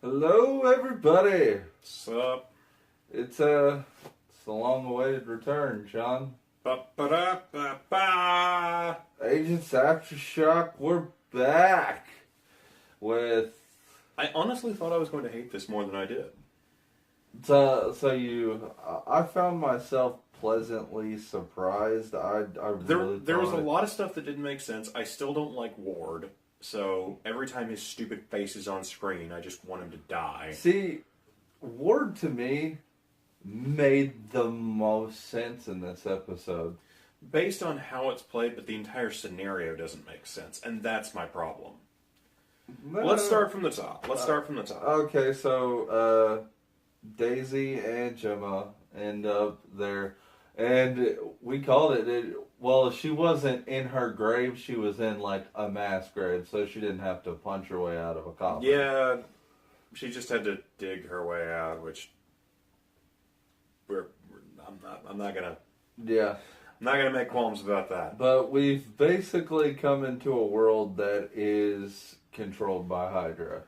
Hello, everybody. Sup? It's a long-awaited return, Sean. Ba-ba-da-ba-ba. Agents Aftershock, we're back with. I honestly thought I was going to hate this more than I did. I found myself pleasantly surprised. I really There was a thought lot of stuff that didn't make sense. I still don't like Ward, so every time his stupid face is on screen, I just want him to die. See, Ward to me made the most sense in this episode. Based on how it's played, but the entire scenario doesn't make sense, and that's my problem. Let's start from the top. Okay, so Daisy and Gemma end up there, and we called it. Well, she wasn't in her grave; she was in like a mass grave, so she didn't have to punch her way out of a coffin. Yeah, she just had to dig her way out, which I'm not gonna. Yeah. I'm not gonna make qualms about that. But we've basically come into a world that is controlled by Hydra.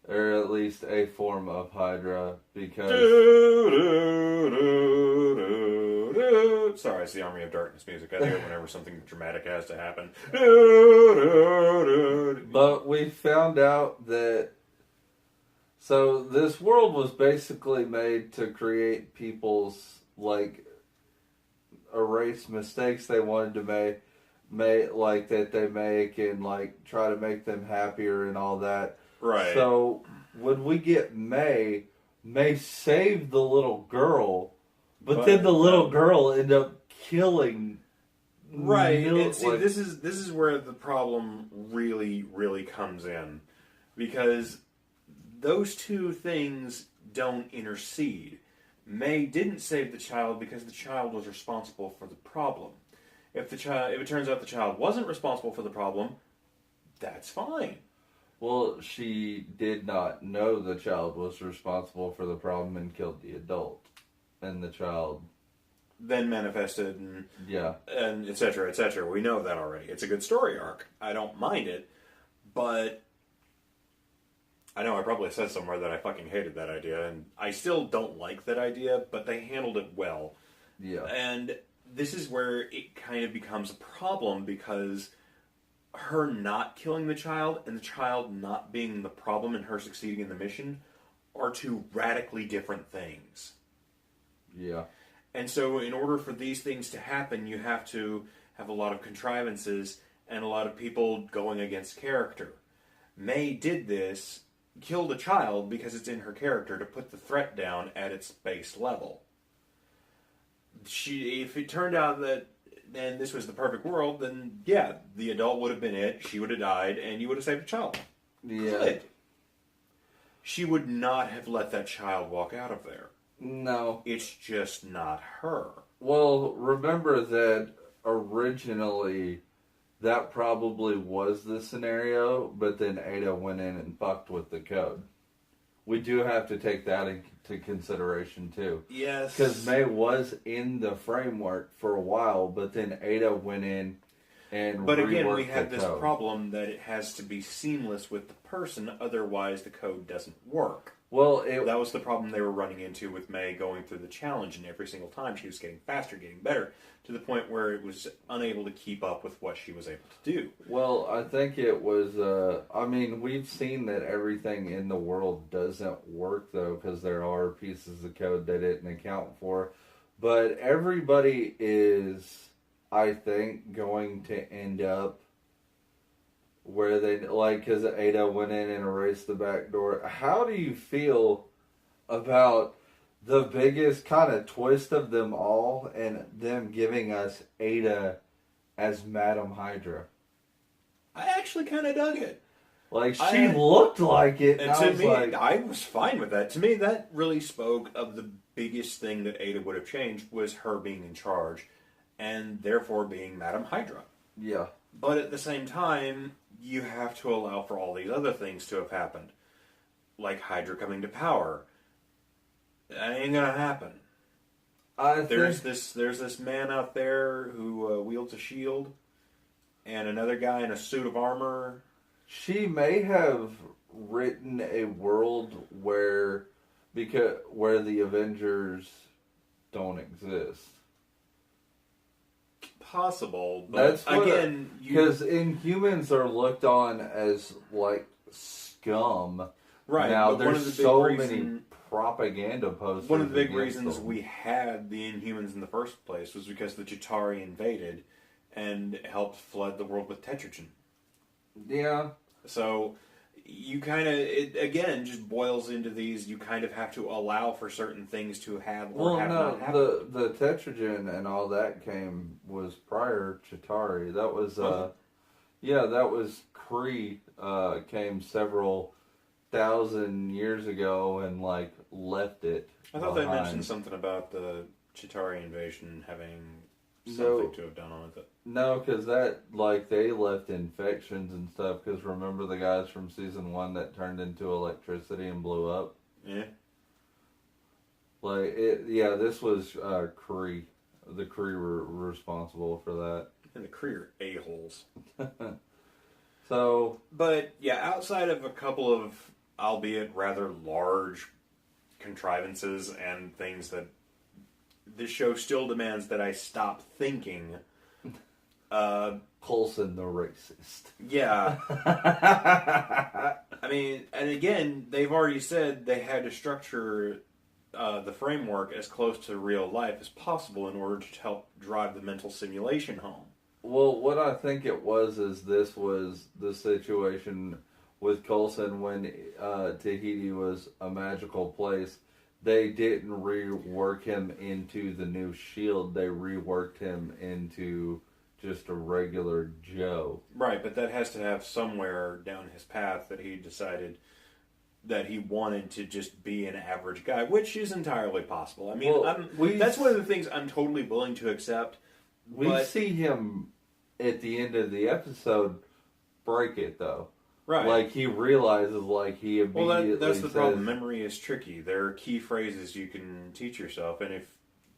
Or at least a form of Hydra, because... Sorry, it's the Army of Darkness music. I hear it whenever something dramatic has to happen. But we found out that... So this world was basically made to create people's, like, erase mistakes they wanted to make like that they make, and like try to make them happier and all that. Right. So when we get May saved the little girl, but then the little girl ended up killing. Right. This is where the problem really comes in, because those two things don't intercede. May didn't save the child because the child was responsible for the problem. If it turns out the child wasn't responsible for the problem, that's fine. Well, she did not know the child was responsible for the problem and killed the adult, and the child then manifested and et cetera, et cetera. We know that already. It's a good story arc. I don't mind it, but I know I probably said somewhere that I fucking hated that idea, and I still don't like that idea, but they handled it well. Yeah. And this is where it kind of becomes a problem, because her not killing the child and the child not being the problem and her succeeding in the mission are two radically different things. Yeah. And so in order for these things to happen, you have to have a lot of contrivances and a lot of people going against character. May did this, killed a child because it's in her character to put the threat down at its base level. If it turned out that this was the perfect world, then yeah, the adult would have been it, she would have died, and you would have saved the child. Yeah. Good. She would not have let that child walk out of there. No. It's just not her. Well, remember that originally that probably was the scenario, but then Ada went in and fucked with the code. We do have to take that into consideration too. Yes. Because May was in the framework for a while, but then Ada went in and But again, reworked we have the this code. problem that it has to be seamless with the person, otherwise the code doesn't work. Well, that was the problem they were running into with May going through the challenge, and every single time she was getting faster, getting better, to the point where it was unable to keep up with what she was able to do. Well, I think it was, we've seen that everything in the world doesn't work, though, because there are pieces of code they didn't account for. But everybody is, I think, going to end up where they, like, because Ada went in and erased the back door. How do you feel about the biggest kind of twist of them all and them giving us Ada as Madam Hydra? I actually kind of dug it. Like, she looked like it. And to me, I was fine with that. To me, that really spoke of the biggest thing that Ada would have changed was her being in charge, and therefore being Madam Hydra. Yeah. But at the same time, you have to allow for all these other things to have happened. Like Hydra coming to power. That ain't gonna happen. There's this man out there who wields a shield, and another guy in a suit of armor. She may have written a world where the Avengers don't exist. Possible, but that's again, because Inhumans are looked on as like scum. Right now, there's so many propaganda posters. One of the big reasons we had the Inhumans in the first place was because the Chitauri invaded and helped flood the world with tetrogen. Yeah. So you kind of, it again just boils into these, you kind of have to allow for certain things to have or have not happen. The tetrogen and all that was prior Chitauri. That was, that was Kree, came several thousand years ago and, like, left it I thought behind. They mentioned something about the Chitauri invasion having something to have done with it. No, because that, like, they left infections and stuff, because remember the guys from season 1 that turned into electricity and blew up? Yeah. Like, this was Kree. The Kree were responsible for that. And the Kree are a-holes. So... But, yeah, outside of a couple of, albeit rather large contrivances and things that this show still demands that I stop thinking... Coulson the racist. Yeah. I mean, and again, they've already said they had to structure the framework as close to real life as possible in order to help drive the mental simulation home. Well, what I think it was is this was the situation with Coulson when Tahiti was a magical place. They didn't rework him into the new S.H.I.E.L.D. They reworked him into just a regular Joe. Right, but that has to have somewhere down his path that he decided that he wanted to just be an average guy, which is entirely possible. I mean, that's one of the things I'm totally willing to accept. We see him at the end of the episode break it, though. Right. Like, he realizes, like, he immediately that's the problem. Memory is tricky. There are key phrases you can teach yourself, and if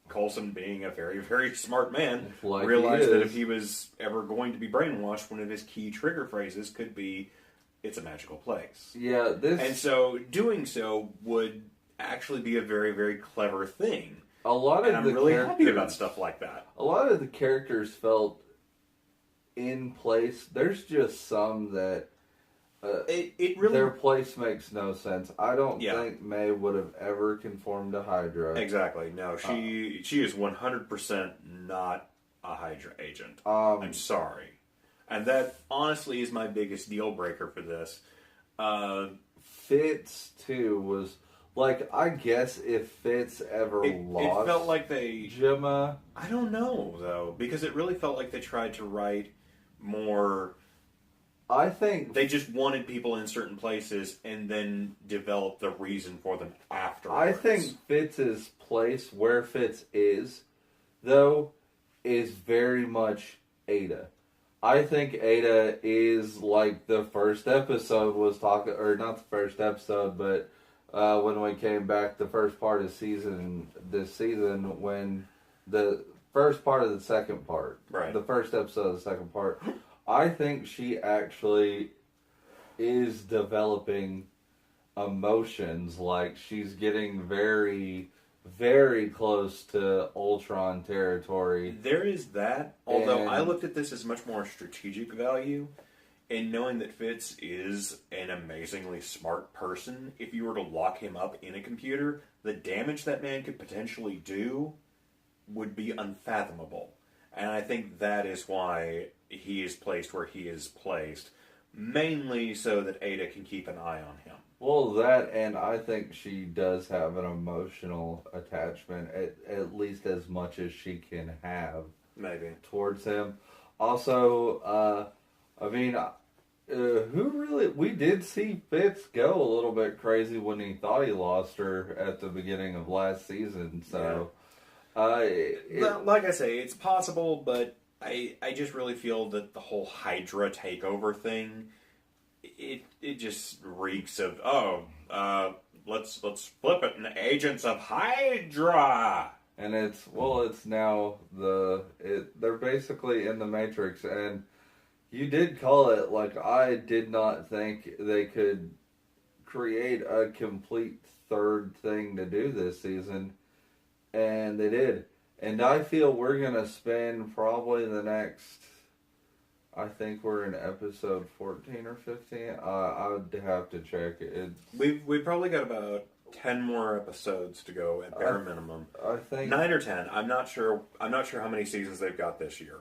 Coulson, being a very, very smart man, realized that if he was ever going to be brainwashed, one of his key trigger phrases could be, "It's a magical place." Yeah, and so doing so would actually be a very, very clever thing. I'm really happy about stuff like that. A lot of the characters felt in place. There's just some that it really their place makes no sense. I don't think May would have ever conformed to Hydra. Exactly. No, she is 100% not a Hydra agent. I'm sorry. And that honestly is my biggest deal breaker for this. Fitz too was like, I guess if Fitz ever lost, it felt like they Gemma. I don't know though, because it really felt like they tried to write more. I think they just wanted people in certain places and then developed the reason for them afterwards. I think Fitz's place, where Fitz is, though, is very much Ada. I think Ada is like the first episode was talking, or not the first episode, but when we came back, the first part of this season, when the first part of the second part, right? The first episode of the second part, I think she actually is developing emotions. Like, she's getting very, very close to Ultron territory. There is that, although I looked at this as much more strategic value. And knowing that Fitz is an amazingly smart person, if you were to lock him up in a computer, the damage that man could potentially do would be unfathomable. And I think that is why he is placed where he is placed, mainly so that Ada can keep an eye on him. Well, that, and I think she does have an emotional attachment, at least as much as she can have. Maybe. Towards him. Also, I mean, we did see Fitz go a little bit crazy when he thought he lost her at the beginning of last season, so... Yeah. Like I say, it's possible, but I just really feel that the whole Hydra takeover thing, it just reeks of, let's flip it in Agents of Hydra! And it's now they're basically in the Matrix, and you did call it, like, I did not think they could create a complete third thing to do this season, and they did. And I feel we're going to spend probably the next, I think we're in episode 14 or 15. I would have to check it. We've probably got about 10 more episodes to go at bare minimum. I think 9 or 10. I'm not sure how many seasons they've got this year.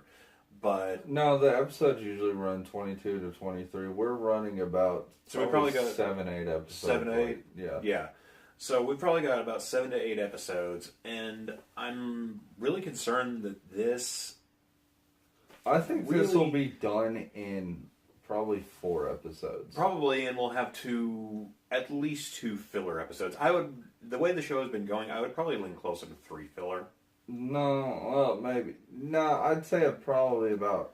But no, the episodes usually run 22 to 23. We're running about we probably got 7, 8 episodes. 7, 8? Yeah. So we've probably got about 7 to 8 episodes, and I'm really concerned that this... I think this will be done in probably 4 episodes. Probably, and we'll have at least 2 filler episodes. The way the show has been going, I would probably lean closer to 3 filler. No, well, maybe. No, I'd say probably about...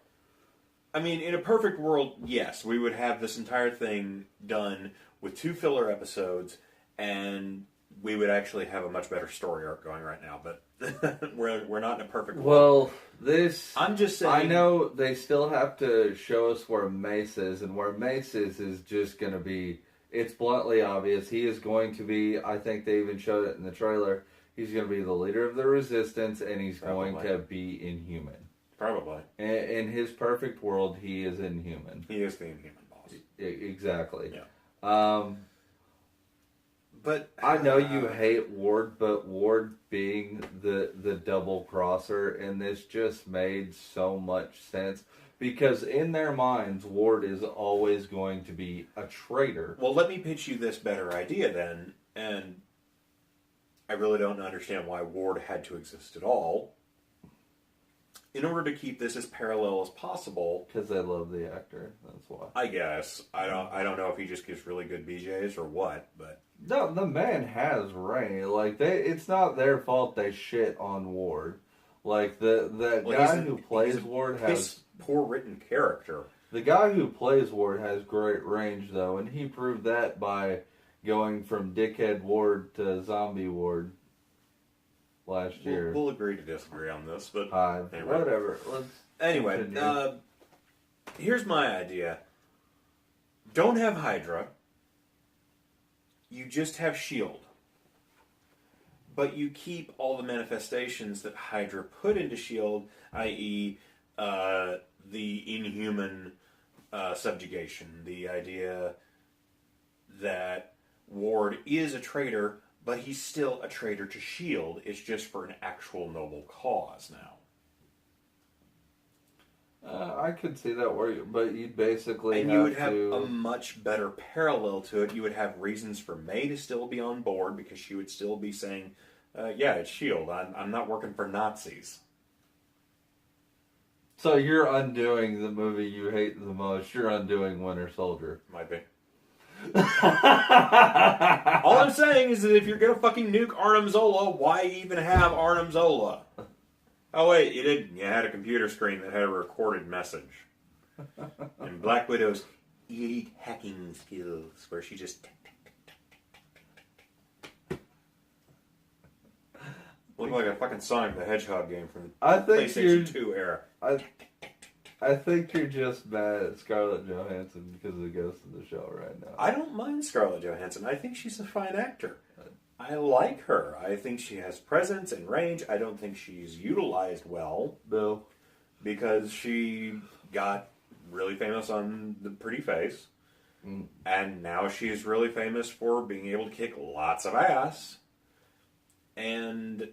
I mean, in a perfect world, yes, we would have this entire thing done with 2 filler episodes, and we would actually have a much better story arc going right now, but we're not in a perfect world. Well, I'm just saying... I know they still have to show us where Mace is, and where Mace is just going to be... It's bluntly obvious. He is going to be... I think they even showed it in the trailer... He's going to be the leader of the Resistance, and he's going to be Inhuman. Probably. In his perfect world, he is Inhuman. He is the Inhuman boss. Exactly. Yeah. But I know you hate Ward, but Ward being the double crosser in this just made so much sense. Because in their minds, Ward is always going to be a traitor. Well, let me pitch you this better idea then, and... I really don't understand why Ward had to exist at all. In order to keep this as parallel as possible, because they love the actor, that's why. I guess I don't know if he just gives really good BJs or what, but no, the man has range. Like it's not their fault they shit on Ward. Like the guy who plays Ward has poor written character. The guy who plays Ward has great range though, and he proved that by going from Dickhead Ward to Zombie Ward last year. We'll agree to disagree on this, but anyway. Whatever. Anyway, here's my idea. Don't have Hydra. You just have S.H.I.E.L.D. But you keep all the manifestations that Hydra put into S.H.I.E.L.D., i.e., the Inhuman subjugation, the idea that Ward is a traitor, but he's still a traitor to S.H.I.E.L.D. It's just for an actual noble cause now. I could see that work, but you'd basically and you would have a much better parallel to it. You would have reasons for May to still be on board because she would still be saying, yeah, it's S.H.I.E.L.D. I'm not working for Nazis. So you're undoing the movie you hate the most. You're undoing Winter Soldier. Might be. All I'm saying is that if you're gonna fucking nuke Arnim Zola, why even have Arnim Zola? Oh wait, you didn't. You had a computer screen that had a recorded message. And Black Widow's elite hacking skills, where she just looked like a fucking Sonic the Hedgehog game from the PlayStation 2 era. I think you're just mad at Scarlett Johansson because of the ghost of the show right now. I don't mind Scarlett Johansson. I think she's a fine actor. I like her. I think she has presence and range. I don't think she's utilized well. No. Because she got really famous on The Pretty Face. Mm. And now she's really famous for being able to kick lots of ass. And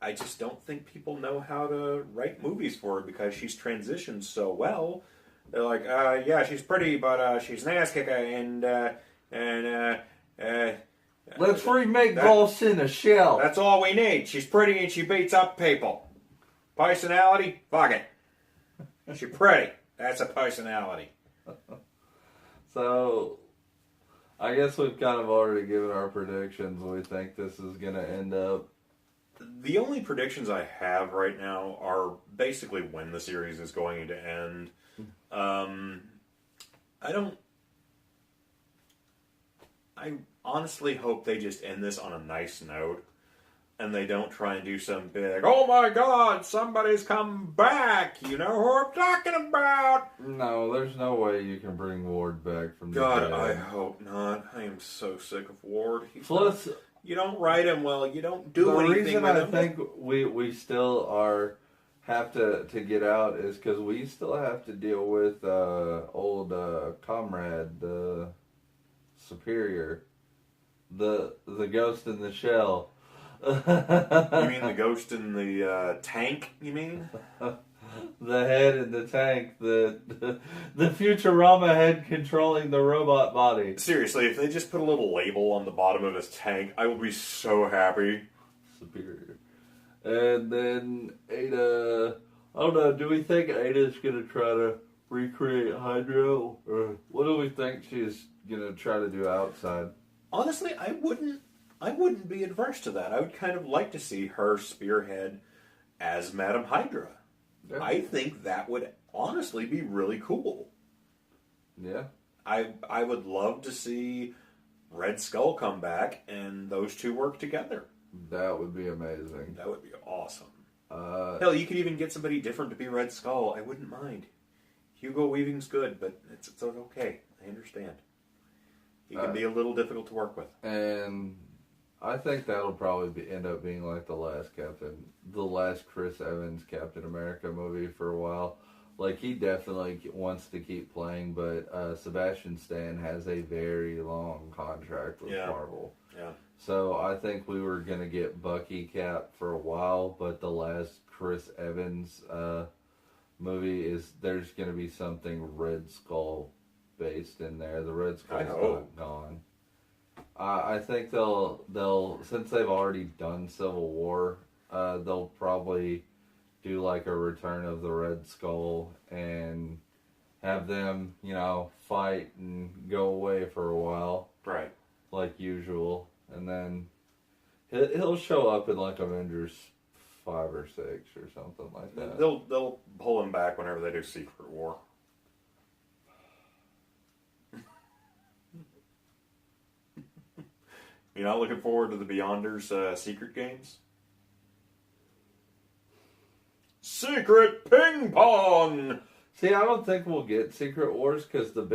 I just don't think people know how to write movies for her because she's transitioned so well. They're like, yeah, she's pretty, but she's an ass kicker, and let's remake Ghost in a Shell. That's all we need. She's pretty and she beats up people. Personality? Fuck it. She's pretty. That's a personality. So, I guess we've kind of already given our predictions. We think this is going to end up. The only predictions I have right now are basically when the series is going to end. I honestly hope they just end this on a nice note and they don't try and do some big, oh my God, somebody's come back. You know who I'm talking about? No, there's no way you can bring Ward back from the God, dead. I hope not. I am so sick of Ward. Plus, you don't write him well. You don't do anything with him. The reason I think we still have to get out is because we still have to deal with old comrade, the Superior, the ghost in the shell. You mean the ghost in the tank, you mean? The head in the tank, the Futurama head controlling the robot body. Seriously, if they just put a little label on the bottom of his tank, I will be so happy. Superior. And then Ada, I don't know, do we think Ada's going to try to recreate Hydro? Or what do we think she's going to try to do outside? Honestly, I wouldn't be adverse to that. I would kind of like to see her spearhead as Madame Hydra. Yeah. I think that would honestly be really cool. Yeah. I would love to see Red Skull come back and those two work together. That would be amazing. That would be awesome. Hell, you could even get somebody different to be Red Skull. I wouldn't mind. Hugo Weaving's good, but it's okay. I understand. He can be a little difficult to work with. And I think that'll probably end up being like the last Chris Evans Captain America movie for a while. Like, he definitely wants to keep playing, but Sebastian Stan has a very long contract with Marvel. Yeah. So I think we were going to get Bucky Cap for a while, but the last Chris Evans movie there's going to be something Red Skull based in there. The Red Skull's not gone. I think they'll since they've already done Civil War, they'll probably do like a Return of the Red Skull and have them, fight and go away for a while. Right. Like usual. And then he'll show up in like Avengers 5 or 6 or something like that. They'll pull him back whenever they do Secret War. You're not looking forward to the Beyonders Secret Games? Secret Ping Pong! See, I don't think we'll get Secret Wars because the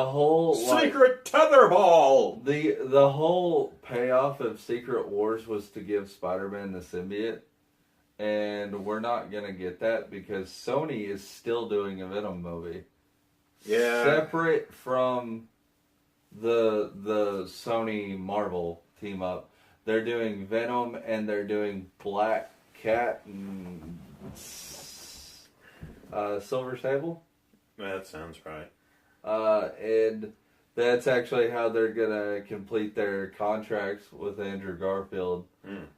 whole Secret Tetherball! The whole payoff of Secret Wars was to give Spider-Man the symbiote. And we're not going to get that because Sony is still doing a Venom movie. Yeah. Separate from the Sony Marvel team up. They're doing Venom and they're doing Black Cat and Silver Sable. That sounds right. And that's actually how they're gonna complete their contracts with Andrew Garfield.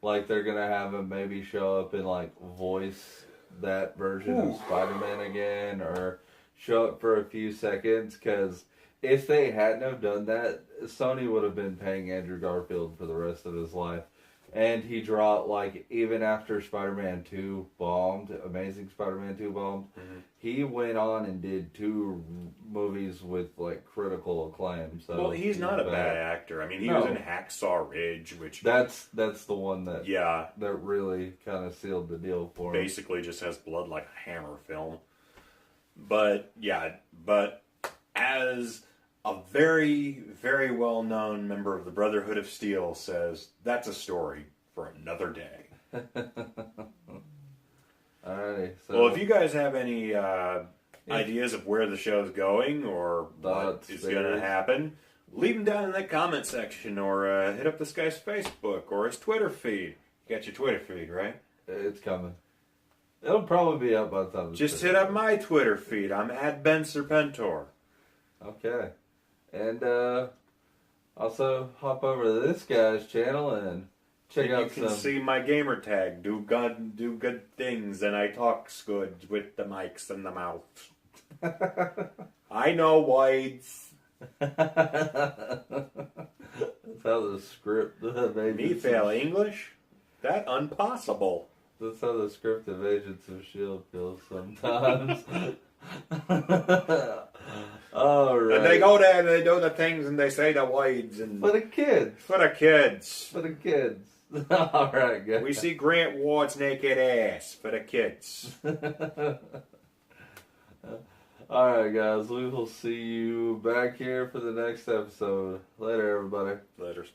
Like, they're gonna have him maybe show up and like voice that version of Spider-Man again, or show up for a few seconds, because if they hadn't have done that, Sony would have been paying Andrew Garfield for the rest of his life. And he dropped, like, even after Spider-Man 2 bombed, Amazing Spider-Man 2 bombed, he went on and did 2 movies with, like, critical acclaim. So well, he's not a bad actor. I mean, he was in Hacksaw Ridge, which... That's the one that that really kind of sealed the deal for him. Basically just has blood like a Hammer film. But as a very, very well-known member of the Brotherhood of Steel says, that's a story for another day. Alrighty. So, well, if you guys have any ideas of where the show's going or what is going to happen, leave them down in that comment section, or hit up this guy's Facebook or his Twitter feed. You got your Twitter feed, right? It's coming. It'll probably be up by the time. Just hit up my Twitter feed. I'm at Ben Serpentor. Okay. And also hop over to this guy's channel and check out some... You can see my gamer tag. Do good things, and I talks good with the mics and the mouth. I know whites. That's how the script of Me fail English? That impossible. That's how the script of Agents of S.H.I.E.L.D. feels sometimes. Alright. And they go there and they do the things and they say the words and... For the kids. For the kids. For the kids. All right, guys. We see Grant Ward's naked ass for the kids. All right, guys. We will see you back here for the next episode. Later, everybody. Later.